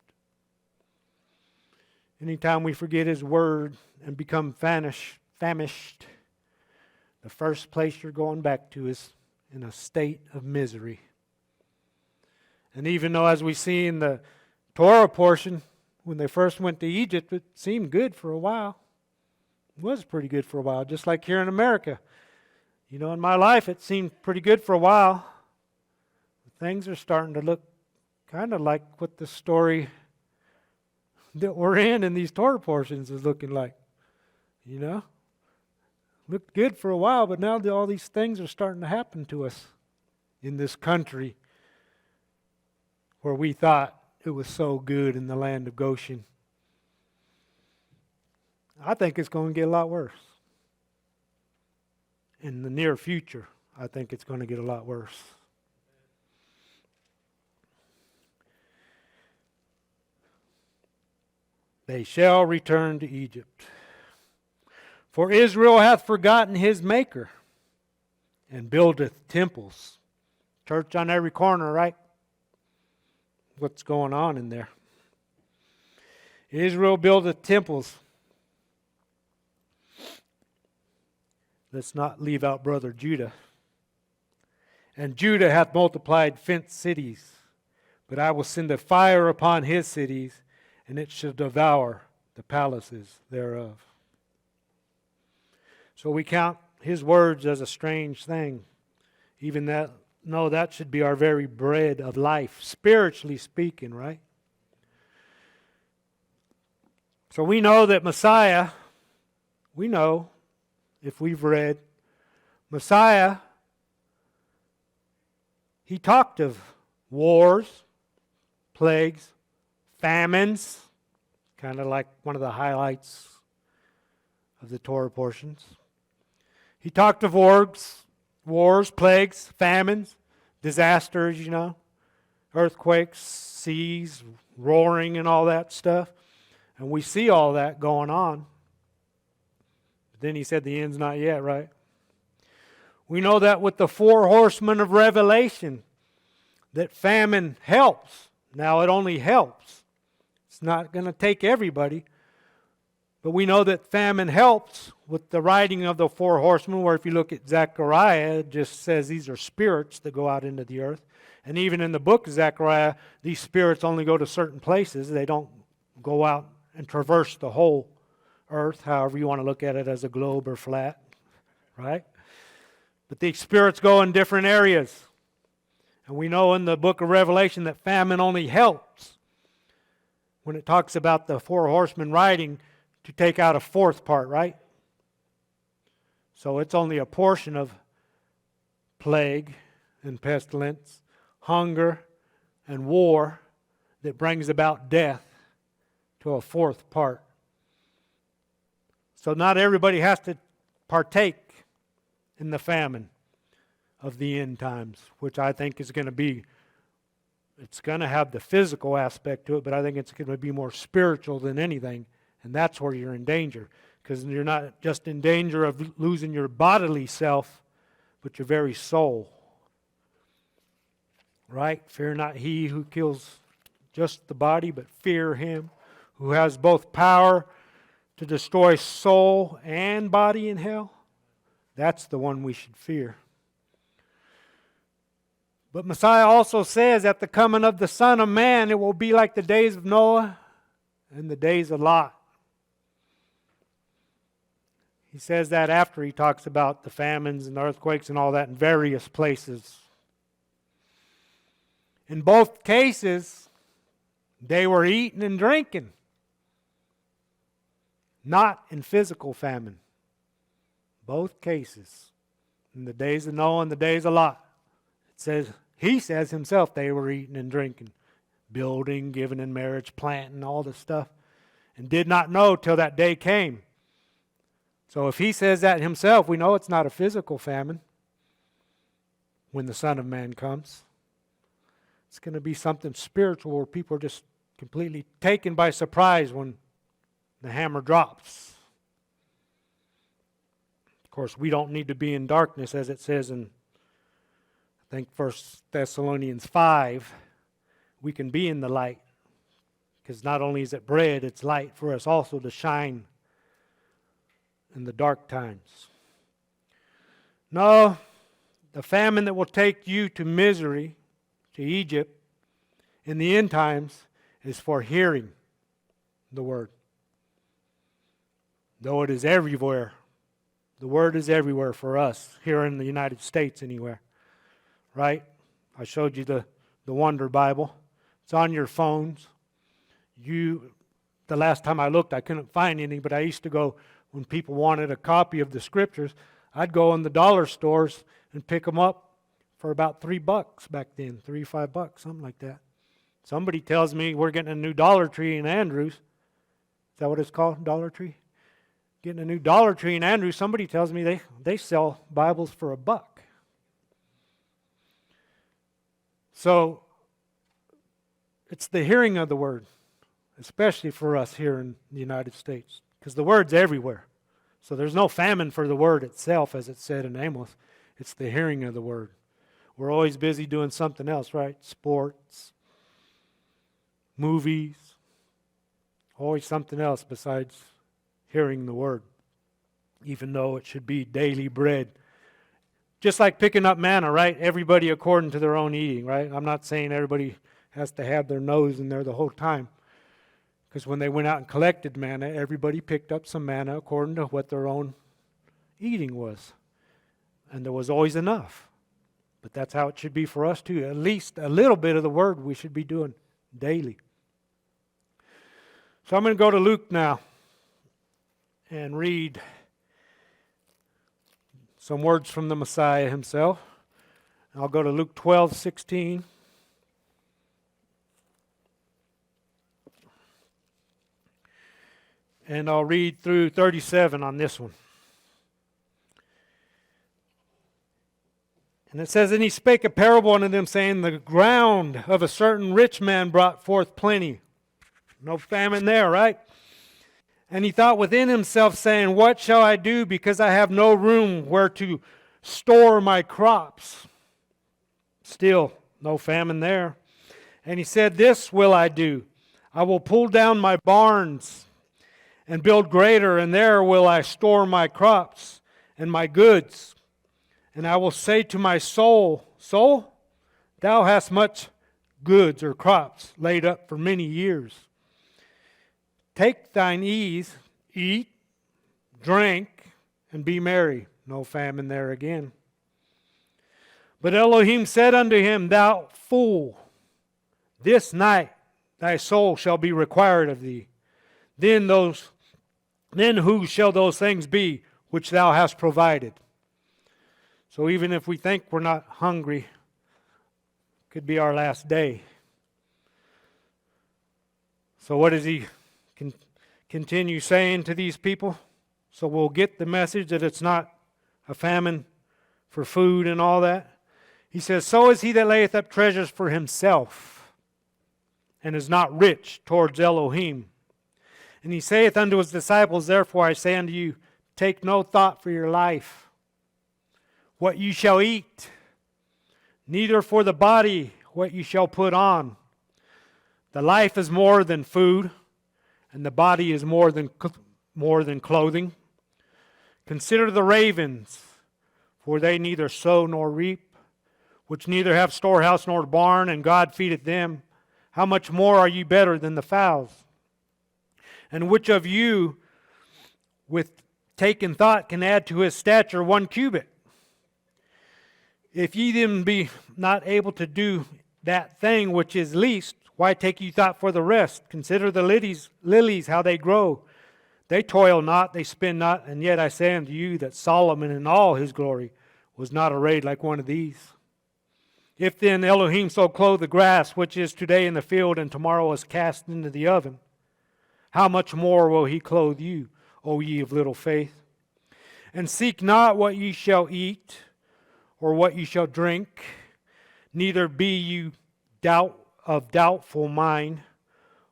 Anytime we forget his word and become famished, the first place you're going back to is in a state of misery. And even though, as we see in the Torah portion, when they first went to Egypt, it seemed good for a while. It was pretty good for a while, just like here in America. You know, in my life, it seemed pretty good for a while. Things are starting to look kind of like what the story that we're in these Torah portions is looking like. You know? Looked good for a while, but now all these things are starting to happen to us in this country where we thought it was so good in the land of Goshen. I think it's going to get a lot worse. In the near future, I think it's going to get a lot worse. They shall return to Egypt. For Israel hath forgotten his Maker, and buildeth temples. Church on every corner, right? What's going on in there? Israel buildeth temples. Let's not leave out brother Judah. And Judah hath multiplied fenced cities, but I will send a fire upon his cities, and it shall devour the palaces thereof. So we count his words as a strange thing. Even that, no, that should be our very bread of life, spiritually speaking, right? So we know that Messiah, we know, if we've read, Messiah, he talked of wars, plagues, famines, kind of like one of the highlights of the Torah portions. He talked of wars, plagues, famines, disasters, earthquakes, seas, roaring and all that stuff. And we see all that going on. But then he said the end's not yet, right? We know that with the 4 horsemen of Revelation, that famine helps. Now it only helps. It's not going to take everybody. But we know that famine helps with the riding of the 4 horsemen, where if you look at Zechariah, it just says these are spirits that go out into the earth. And even in the book of Zechariah, these spirits only go to certain places. They don't go out and traverse the whole earth, however you want to look at it, as a globe or flat, right? But these spirits go in different areas. And we know in the book of Revelation that famine only helps when it talks about the 4 horsemen riding to take out a 4th part, right? So it's only a portion of plague and pestilence, hunger and war that brings about death to a 4th part. So not everybody has to partake in the famine of the end times, which I think is going to be, it's going to have the physical aspect to it, but I think it's going to be more spiritual than anything. And that's where you're in danger, because you're not just in danger of losing your bodily self, but your very soul. Right? Fear not he who kills just the body, but fear him who has both power to destroy soul and body in hell. That's the one we should fear. But Messiah also says, at the coming of the Son of Man, it will be like the days of Noah and the days of Lot. He says that after he talks about the famines and earthquakes and all that in various places. In both cases, they were eating and drinking. Not in physical famine. Both cases. In the days of Noah and the days of Lot. He says himself they were eating and drinking. Building, giving in marriage, planting, all this stuff. And did not know till that day came. So if he says that himself, we know it's not a physical famine when the Son of Man comes. It's going to be something spiritual where people are just completely taken by surprise when the hammer drops. Of course, we don't need to be in darkness, as it says in, I think, 1 Thessalonians 5. We can be in the light, because not only is it bread, it's light for us also to shine in the dark times. No, the famine that will take you to misery, to Egypt, in the end times, is for hearing the word. Though it is everywhere. The word is everywhere for us, here in the United States anywhere. Right? I showed you the Wonder Bible. It's on your phones. The last time I looked, I couldn't find any, but I used to go, when people wanted a copy of the scriptures, I'd go in the dollar stores and pick them up for about $3 back then, $3-5, something like that. Somebody tells me we're getting a new Dollar Tree in Andrews. Is that what it's called, Dollar Tree? Getting a new Dollar Tree in Andrews. Somebody tells me they sell Bibles for $1. So it's the hearing of the word, especially for us here in the United States, because the word's everywhere. So there's no famine for the word itself, as it said in Amos. It's the hearing of the word. We're always busy doing something else, right? Sports, movies, always something else besides hearing the word, even though it should be daily bread. Just like picking up manna, right? Everybody according to their own eating, right? I'm not saying everybody has to have their nose in there the whole time, Because when they went out and collected manna, everybody picked up some manna according to what their own eating was. And there was always enough. But that's how it should be for us too. At least a little bit of the word we should be doing daily. So I'm going to go to Luke now and read some words from the Messiah himself. I'll go to Luke 12:16. And I'll read through 37 on this one. And it says, And he spake a parable unto them, saying, The ground of a certain rich man brought forth plenty. No famine there, right? And he thought within himself, saying, What shall I do, because I have no room where to store my crops? Still, no famine there. And he said, This will I do. I will pull down my barns and build greater, and there will I store my crops and my goods. And I will say to my soul, Soul, thou hast much goods or crops laid up for many years. Take thine ease, eat, drink, and be merry. No famine there again. But Elohim said unto him, Thou fool, this night thy soul shall be required of thee. Then who shall those things be which thou hast provided? So even if we think we're not hungry, could be our last day. So what does he continue saying to these people? So we'll get the message that it's not a famine for food and all that. He says, So is he that layeth up treasures for himself, and is not rich towards Elohim. And he saith unto his disciples, Therefore I say unto you, take no thought for your life, what you shall eat, neither for the body what you shall put on. The life is more than food, and the body is more than clothing. Consider the ravens, for they neither sow nor reap, which neither have storehouse nor barn, and God feedeth them. How much more are ye better than the fowls? And which of you, with taking thought, can add to his stature 1 cubit? If ye then be not able to do that thing which is least, why take ye thought for the rest? Consider the lilies, how they grow. They toil not, they spin not, and yet I say unto you that Solomon in all his glory was not arrayed like one of these. If then Elohim so clothe the grass, which is today in the field, and tomorrow is cast into the oven, how much more will he clothe you, O ye of little faith? And seek not what ye shall eat, or what ye shall drink, neither be you of doubtful mind.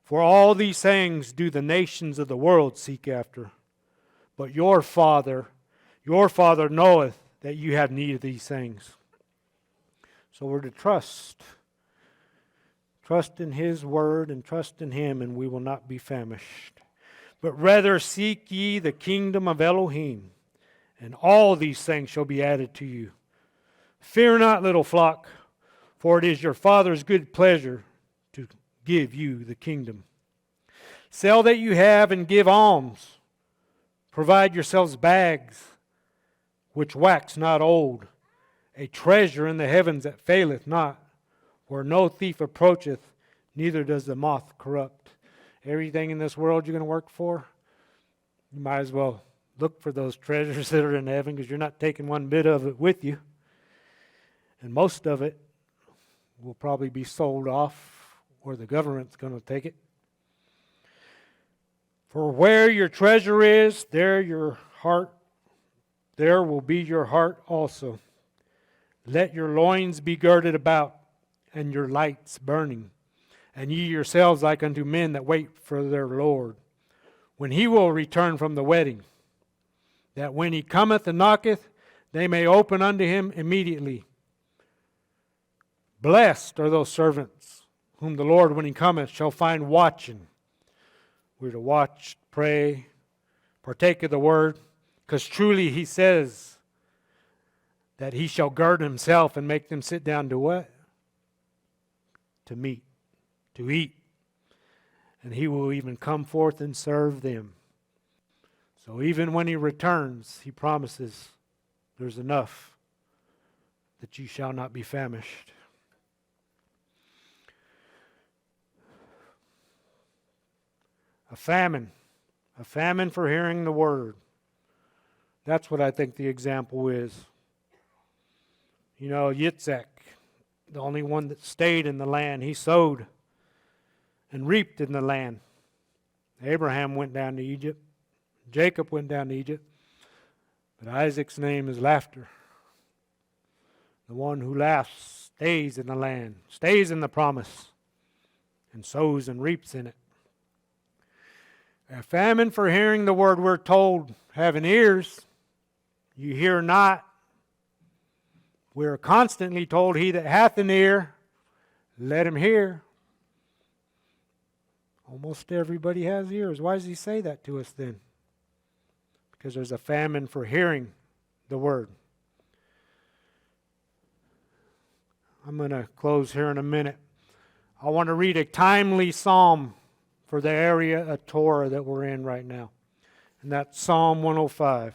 For all these things do the nations of the world seek after. But your Father knoweth that you have need of these things. So we're to trust. Trust in His word and trust in Him, and we will not be famished. But rather seek ye the kingdom of Elohim, and all these things shall be added to you. Fear not, little flock, for it is your Father's good pleasure to give you the kingdom. Sell that you have and give alms. Provide yourselves bags which wax not old, a treasure in the heavens that faileth not, where no thief approacheth, neither does the moth corrupt. Everything in this world you're going to work for, you might as well look for those treasures that are in heaven, because you're not taking one bit of it with you. And most of it will probably be sold off, or the government's going to take it. For where your treasure is, there will be your heart also. Let your loins be girded about, and your lights burning, and ye yourselves like unto men that wait for their Lord, when He will return from the wedding, that when He cometh and knocketh, they may open unto Him immediately. Blessed are those servants whom the Lord, when He cometh, shall find watching. We're to watch, pray, partake of the word, because truly He says that He shall gird Himself and make them sit down to what? To meat, to eat. and he will even come forth and serve them. So even when he returns, he promises there's enough that you shall not be famished. A famine for hearing the word. That's what I think the example is. You know, Yitzhak, the only one that stayed in the land, he sowed and reaped in the land. Abraham went down to Egypt. Jacob went down to Egypt. But Isaac's name is laughter. The one who laughs stays in the land, stays in the promise, and sows and reaps in it. A famine for hearing the word. We're told, having ears, you hear not. We're constantly told, he that hath an ear, let him hear. Almost everybody has ears. Why does he say that to us then? Because there's a famine for hearing the word. I'm going to close here in a minute. I want to read a timely psalm for the area of Torah that we're in right now. And that's Psalm 105.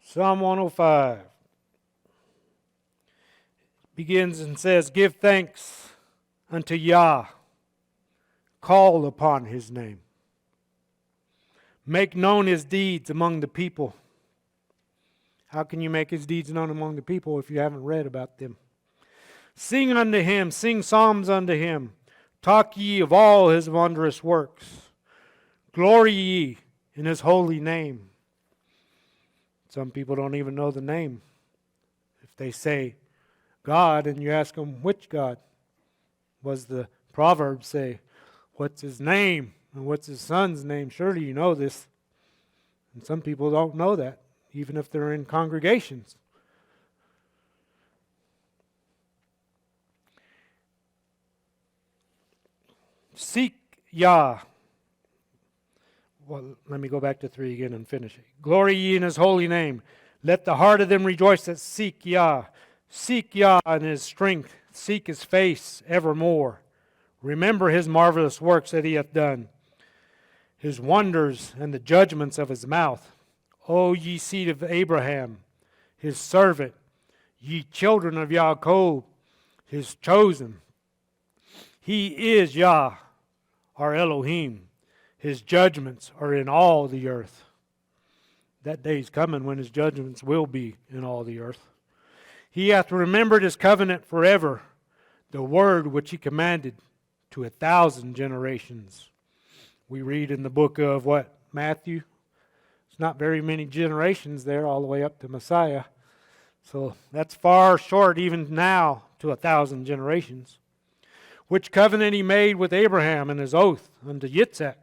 Psalm 105 begins and says, give thanks unto Yah, call upon his name. Make known his deeds among the people. How can you make his deeds known among the people if you haven't read about them? Sing unto him, sing psalms unto him. Talk ye of all his wondrous works. Glory ye in his holy name. Some people don't even know the name. If they say God and you ask them which God, was the Proverbs say, what's his name and what's his son's name? Surely you know this. And some people don't know that, even if they're in congregations. Seek Yah. Well, let me go back to 3 again and finish it. Glory ye in his holy name. Let the heart of them rejoice that seek Yah. Seek Yah in his strength. Seek his face evermore. Remember his marvelous works that he hath done, his wonders and the judgments of his mouth. O ye seed of Abraham, his servant, ye children of Jacob, his chosen. He is Yah, our Elohim. His judgments are in all the earth. That day is coming when his judgments will be in all the earth. He hath remembered his covenant forever, the word which he commanded to 1,000 generations. We read in the book of what? Matthew. It's not very many generations there all the way up to Messiah. So that's far short even now to 1,000 generations. Which covenant he made with Abraham and his oath unto Yitzhak,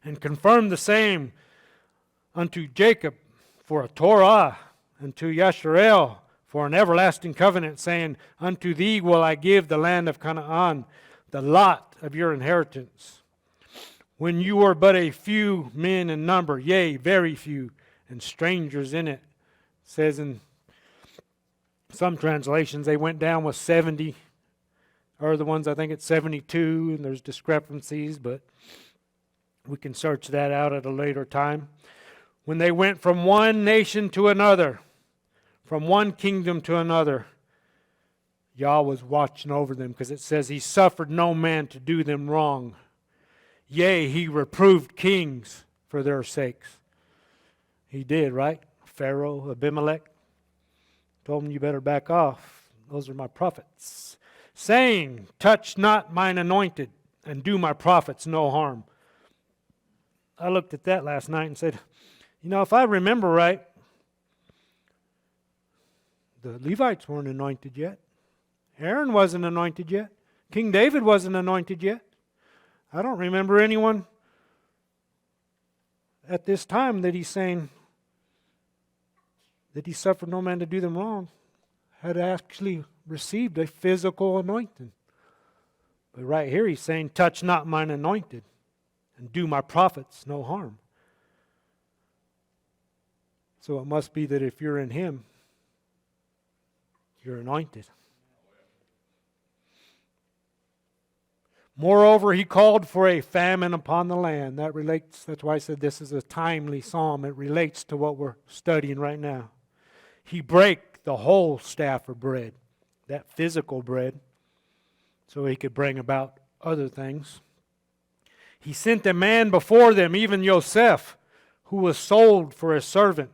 and confirmed the same unto Jacob for a Torah, and to Yasharel for an everlasting covenant, saying, unto thee will I give the land of Canaan, the lot of your inheritance. When you were but a few men in number, yea, very few, and strangers in it. It says in some translations they went down with 70, or the ones I think it's 72, and there's discrepancies, but we can search that out at a later time. When they went from one nation to another, from one kingdom to another, Yah was watching over them, because it says he suffered no man to do them wrong. Yea, he reproved kings for their sakes. He did, right? Pharaoh, Abimelech, told him, you better back off. Those are my prophets. Saying, touch not mine anointed, and do my prophets no harm. I looked at that last night and said, you know, if I remember right, the Levites weren't anointed yet. Aaron wasn't anointed yet. King David wasn't anointed yet. I don't remember anyone at this time that he's saying that he suffered no man to do them wrong had actually received a physical anointing. But right here he's saying, touch not mine anointed. and do my prophets no harm. So it must be that if you're in him, you're anointed. Moreover, he called for a famine upon the land. That's why I said this is a timely psalm. It relates to what we're studying right now. He brake the whole staff of bread, that physical bread, so he could bring about other things. He sent a man before them, even Joseph, who was sold for a servant,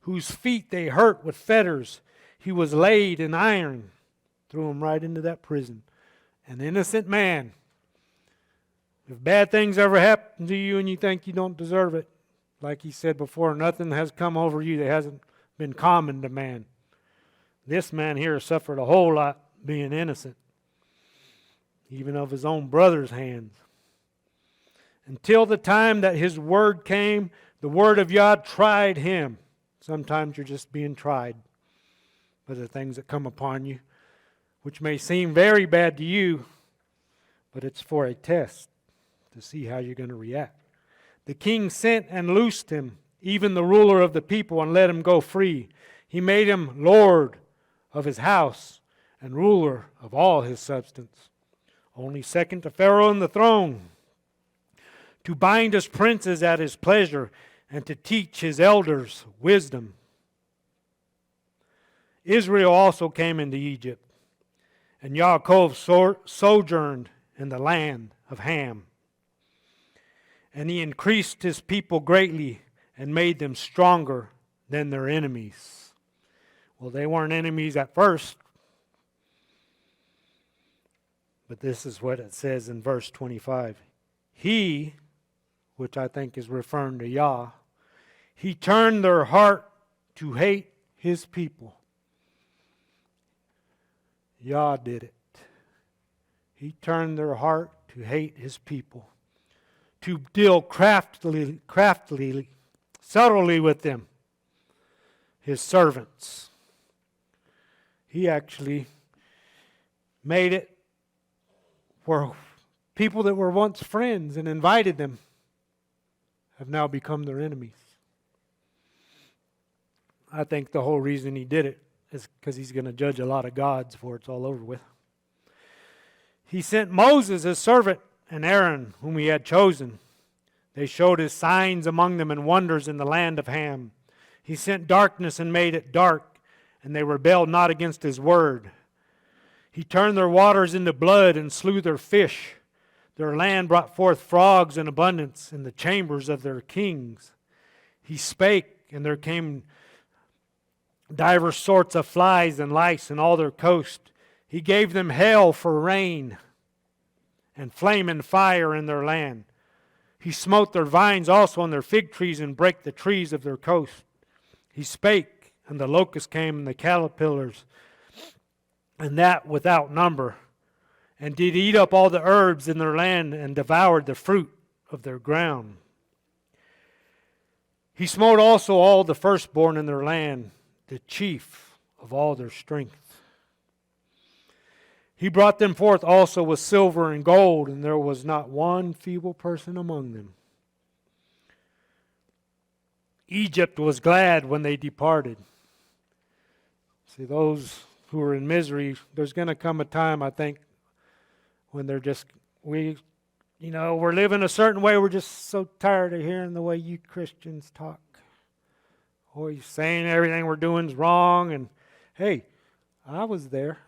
whose feet they hurt with fetters. He was laid in iron. Threw him right into that prison. An innocent man. If bad things ever happen to you and you think you don't deserve it, like he said before, nothing has come over you that hasn't been common to man. This man here suffered a whole lot being innocent, even of his own brother's hands. Until the time that his word came, the word of God tried him. Sometimes you're just being tried by the things that come upon you, which may seem very bad to you, but it's for a test to see how you're going to react. The king sent and loosed him, even the ruler of the people, and let him go free. He made him lord of his house and ruler of all his substance, only second to Pharaoh on the throne, to bind his princes at his pleasure and to teach his elders wisdom. Israel also came into Egypt, and Yaakov sojourned in the land of Ham. And he increased his people greatly and made them stronger than their enemies. Well, they weren't enemies at first, but this is what it says in verse 25. He, which I think is referring to Yah, he turned their heart to hate his people. Yah did it. He turned their heart to hate his people, to deal craftily, subtly with them, his servants. He actually made it where people that were once friends and invited them have now become their enemies. I think the whole reason he did it is because he's going to judge a lot of gods before it's all over with. He sent Moses, his servant, and Aaron, whom he had chosen. They showed his signs among them and wonders in the land of Ham. He sent darkness and made it dark, and they rebelled not against his word. He turned their waters into blood and slew their fish. Their land brought forth frogs in abundance in the chambers of their kings. He spake, and there came divers sorts of flies and lice in all their coast. He gave them hail for rain and flame and fire in their land. He smote their vines also on their fig trees and brake the trees of their coast. He spake, and the locusts came and the caterpillars, and that without number, and did eat up all the herbs in their land and devoured the fruit of their ground. He smote also all the firstborn in their land, the chief of all their strength. He brought them forth also with silver and gold, and there was not one feeble person among them. Egypt was glad when they departed. See, those who are in misery, there's going to come a time, I think, when they're just, we're living a certain way. We're just so tired of hearing the way you Christians talk. Always saying everything we're doing is wrong. And hey, I was there.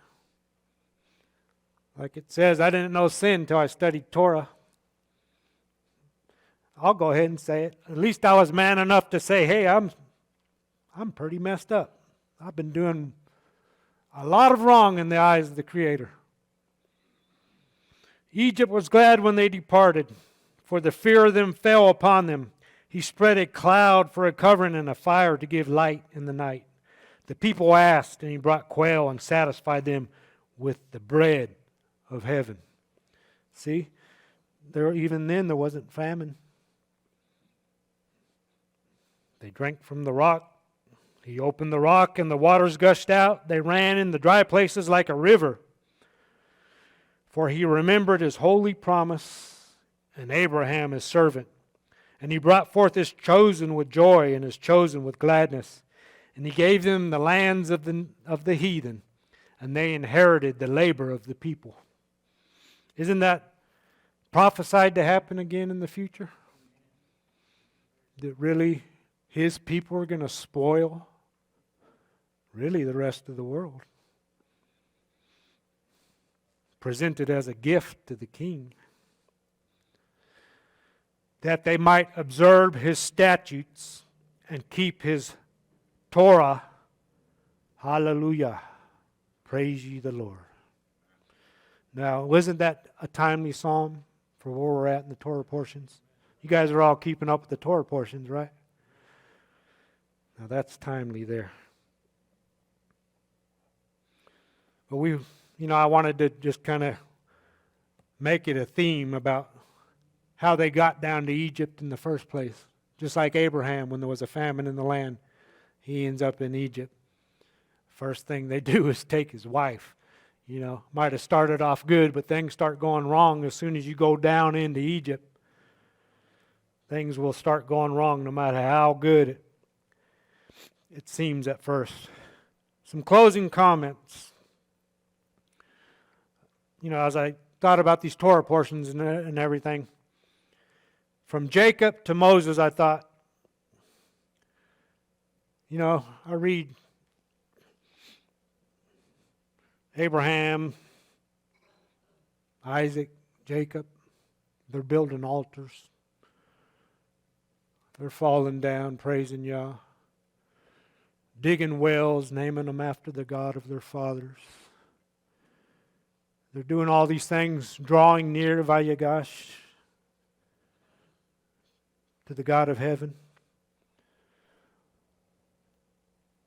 Like it says, I didn't know sin until I studied Torah. I'll go ahead and say it. At least I was man enough to say, hey, I'm pretty messed up. I've been doing a lot of wrong in the eyes of the Creator. Egypt was glad when they departed, for the fear of them fell upon them. He spread a cloud for a covering and a fire to give light in the night. The people asked, and he brought quail and satisfied them with the bread of heaven. See, even then there wasn't famine. They drank from the rock. He opened the rock and the waters gushed out. They ran in the dry places like a river. For he remembered his holy promise and Abraham his servant. And he brought forth his chosen with joy and his chosen with gladness. And he gave them the lands of the heathen, and they inherited the labor of the people. Isn't that prophesied to happen again in the future? That really his people are going to spoil really the rest of the world. Presented as a gift to the king. That they might observe his statutes and keep his Torah. Hallelujah. Praise ye the Lord. Now, wasn't that a timely psalm for where we're at in the Torah portions? You guys are all keeping up with the Torah portions, right? Now that's timely there. But I wanted to just kind of make it a theme about how they got down to Egypt in the first place. Just like Abraham, when there was a famine in the land, he ends up in Egypt. First thing they do is take his wife. Might have started off good, but things start going wrong as soon as you go down into Egypt. Things will start going wrong no matter how good it seems at first. Some closing comments. As I thought about these Torah portions and everything, from Jacob to Moses, I thought, I read Abraham, Isaac, Jacob, they're building altars. They're falling down, praising Yah. Digging wells, naming them after the God of their fathers. They're doing all these things, drawing near to Vayigash, to the God of heaven.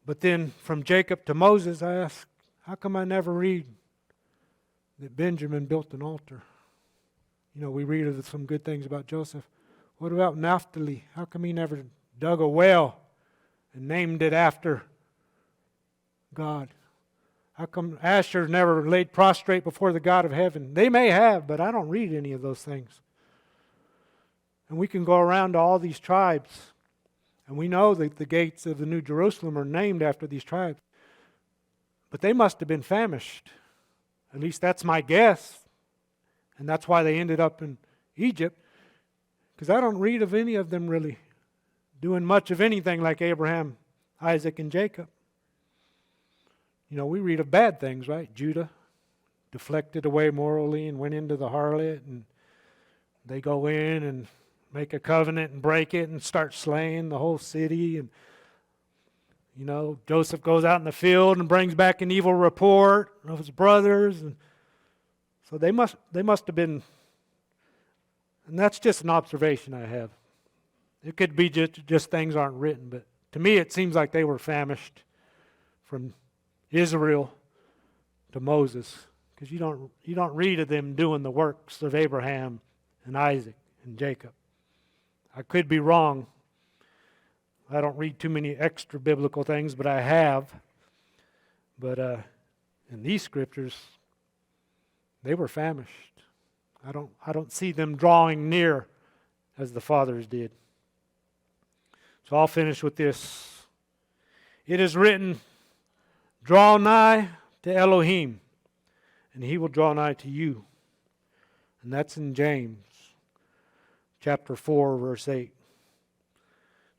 But then from Jacob to Moses, I ask, how come I never read that Benjamin built an altar? We read of some good things about Joseph. What about Naphtali? How come he never dug a well and named it after God? How come Asher never laid prostrate before the God of heaven? They may have, but I don't read any of those things. And we can go around to all these tribes, and we know that the gates of the New Jerusalem are named after these tribes. But they must have been famished. At least that's my guess. And that's why they ended up in Egypt. Because I don't read of any of them really doing much of anything like Abraham, Isaac, and Jacob. We read of bad things, right? Judah deflected away morally and went into the harlot, and they go in and make a covenant and break it and start slaying the whole city. And Joseph goes out in the field and brings back an evil report of his brothers, and so they must have been. And that's just an observation I have. It could be just things aren't written, but to me it seems like they were famished from Israel to Moses, because you don't read of them doing the works of Abraham and Isaac and Jacob. I could be wrong. I don't read too many extra biblical things, but I have. But in these scriptures, they were famished. I don't see them drawing near as the fathers did. So I'll finish with this. It is written, draw nigh to Elohim, and he will draw nigh to you. And that's in James chapter 4, verse 8.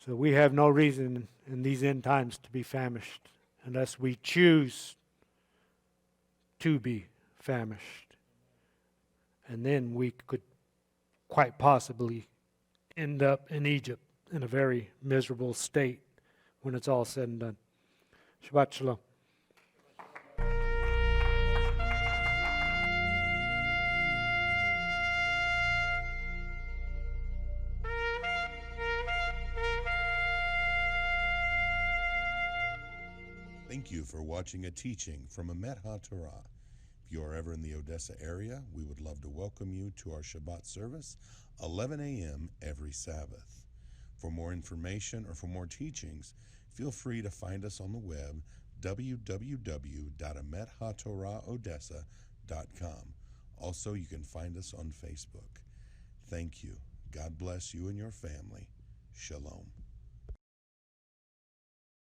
So we have no reason in these end times to be famished unless we choose to be famished. And then we could quite possibly end up in Egypt in a very miserable state when it's all said and done. Shabbat Shalom. Thank you for watching a teaching from Emet HaTorah. If you are ever in the Odessa area, we would love to welcome you to our Shabbat service, 11 a.m. every Sabbath. For more information or for more teachings, feel free to find us on the web, www.emethatorahodessa.com. Also, you can find us on Facebook. Thank you. God bless you and your family. Shalom.